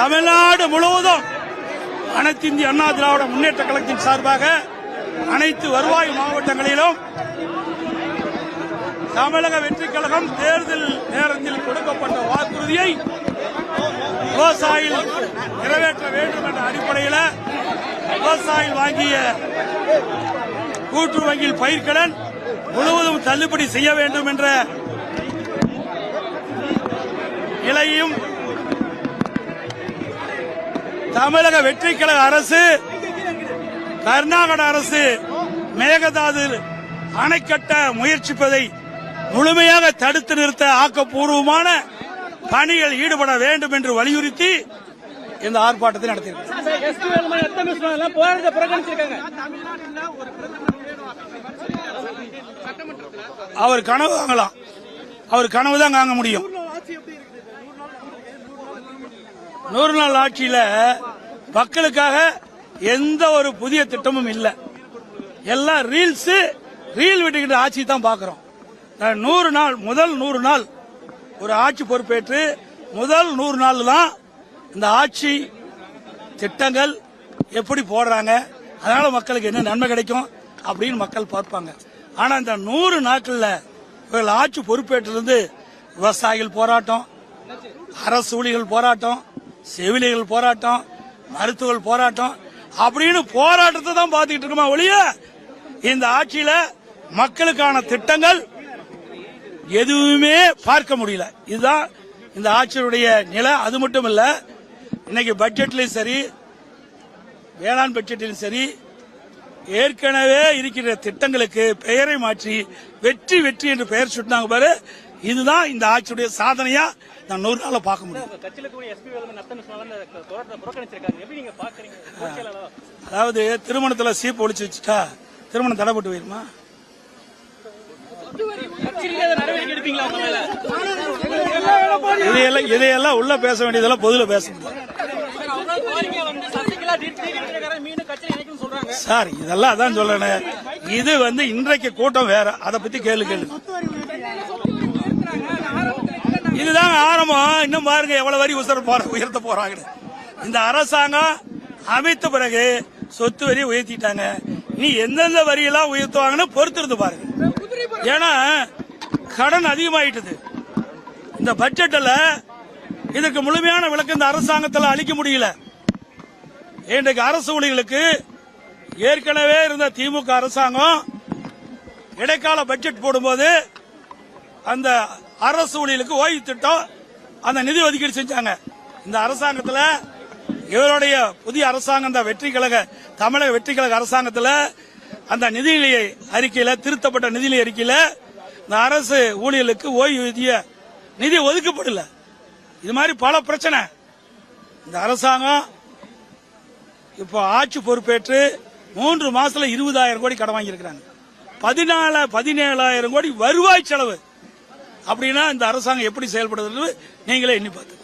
தமிழ்நாடு முழுவதும் அனைத்து இந்திய அண்ணா திராவிட முன்னேற்ற கழகத்தின் சார்பாக அனைத்து வருவாய் மாவட்டங்களிலும் தமிழக வெற்றிக் கழகம் தேர்தல் நேரத்தில் கொடுக்கப்பட்ட வாக்குறுதியை விவசாயிகள் நிறைவேற்ற வேண்டும் என்ற அடிப்படையில் விவசாயிகள் வாங்கிய கூட்டுறவு வங்கியில் பயிர்க்கடன் முழுவதும் தள்ளுபடி செய்ய வேண்டும் என்ற நிலையும் தமிழக வெற்றிக் கழக அரசு கர்நாடக அரசு மேகதாது அணை கட்ட முயற்சிப்பதை முழுமையாக தடுத்து நிறுத்த ஆக்கப்பூர்வமான பணிகள் ஈடுபட வேண்டும் என்று வலியுறுத்தி இந்த ஆர்ப்பாட்டத்தை நடத்தியிருக்கிறார். அவர் கனவு வாங்கலாம், அவர் கனவு தான் வாங்க முடியும். 100 நாள் ஆட்சியில மக்களுக்காக எந்த ஒரு புதிய திட்டமும் இல்லை. எல்லாம் ரீல் விட்டுக்கிட்ட ஆட்சி தான் பாக்குறோம். 100 நாள் முதல் 100 நாள் ஒரு ஆட்சி பொறுப்பேற்று முதல் 100 நாள் தான் இந்த ஆட்சி திட்டங்கள் எப்படி போடுறாங்க, அதனால மக்களுக்கு என்ன நன்மை கிடைக்கும் அப்படின்னு மக்கள் பார்ப்பாங்க. ஆனா இந்த 100 நாட்கள்ல இவர்கள் ஆட்சி பொறுப்பேற்றிலிருந்து விவசாயிகள் போராட்டம், அரசு ஊழியர்கள் போராட்டம், செவிலியர்கள் போராட்டம், மருத்துவர்கள் போராட்டம் அப்படின்னு போராட்டத்தை தான் பார்த்துக்கிட்டு இருக்குமா ஒழிய இந்த ஆட்சியில மக்களுக்கான திட்டங்கள் எதுவுமே பார்க்க முடியல. இதுதான் இந்த ஆட்சியுடைய நிலை. அது மட்டும் இல்ல, இன்னைக்கு பட்ஜெட்லயும் சரி, வேளாண் பட்ஜெட்டிலும் சரி, ஏற்கனவே இருக்கிற திட்டங்களுக்கு பெயரை மாற்றி வெற்றி வெற்றி என்று பெயர் சுட்டினாங்க பாரு. இதுதான் இந்த ஆட்சியுடைய சாதனையா நான் 100 நாள பார்க்க முடியும். அதாவது திருமணத்துல சீப்பு ஒழிச்சு வச்சுட்டா திருமணம் தடைப்பட்டு போயிருமா? இதையெல்லாம் உள்ள பேச வேண்டியதெல்லாம் பொதுல பேச முடியாது சார். இதெல்லாம் அதான் சொல்றேன். இது இன்றைக்கு கூட்டம் வேற, அதை பத்தி கேள்வி இதுதான் ஆரம்பம். இன்னும் பாருங்க எவ்வளவு வரி உயர்த்த போறாங்க. இந்த அரசாங்கம் அமைத்த பிறகு சொத்து வரி உயர்த்திட்டாங்க. நீ எந்தெந்த வரியெல்லாம் உயர்த்துவாங்கன்னு பொறுத்திருந்து பாருங்க. ஏன்னா கடன் அதிகமாயிட்டது. இந்த பட்ஜெட்ல இதுக்கு முழுமையான விளக்கம் இந்த அரசாங்கத்தில் அளிக்க முடியல. இன்றைக்கு அரசு ஊழியர்களுக்கு ஏற்கனவே இருந்த திமுக அரசாங்கம் இடைக்கால பட்ஜெட் போடும்போது அந்த அரசு ஊழியர்களுக்கு ஓய்வு திட்டம் அந்த நிதி ஒதுக்கீடு செஞ்சாங்க. இந்த அரசாங்கத்தில் இவருடைய புதிய அரசாங்கம் தமிழக வெற்றி கழக அரசாங்கத்தில் அந்த நிதிநிலை அறிக்கையில திருத்தப்பட்ட நிதிநிலை அறிக்கையில இந்த அரசு ஊழியர்களுக்கு ஓய்வூதிய நிதி ஒதுக்கப்படல. இது மாதிரி பல பிரச்சனை. இந்த அரசாங்கம் இப்போ ஆட்சி பொறுப்பேற்று 3 மாசத்துல 20,000 கோடி கடன் வாங்கியிருக்கிறாங்க. 17,000 கோடி வருவாய் செலவு. அப்படின்னா இந்த அரசாங்கம் எப்படி செயல்படுறது நீங்களே எண்ணி பார்த்து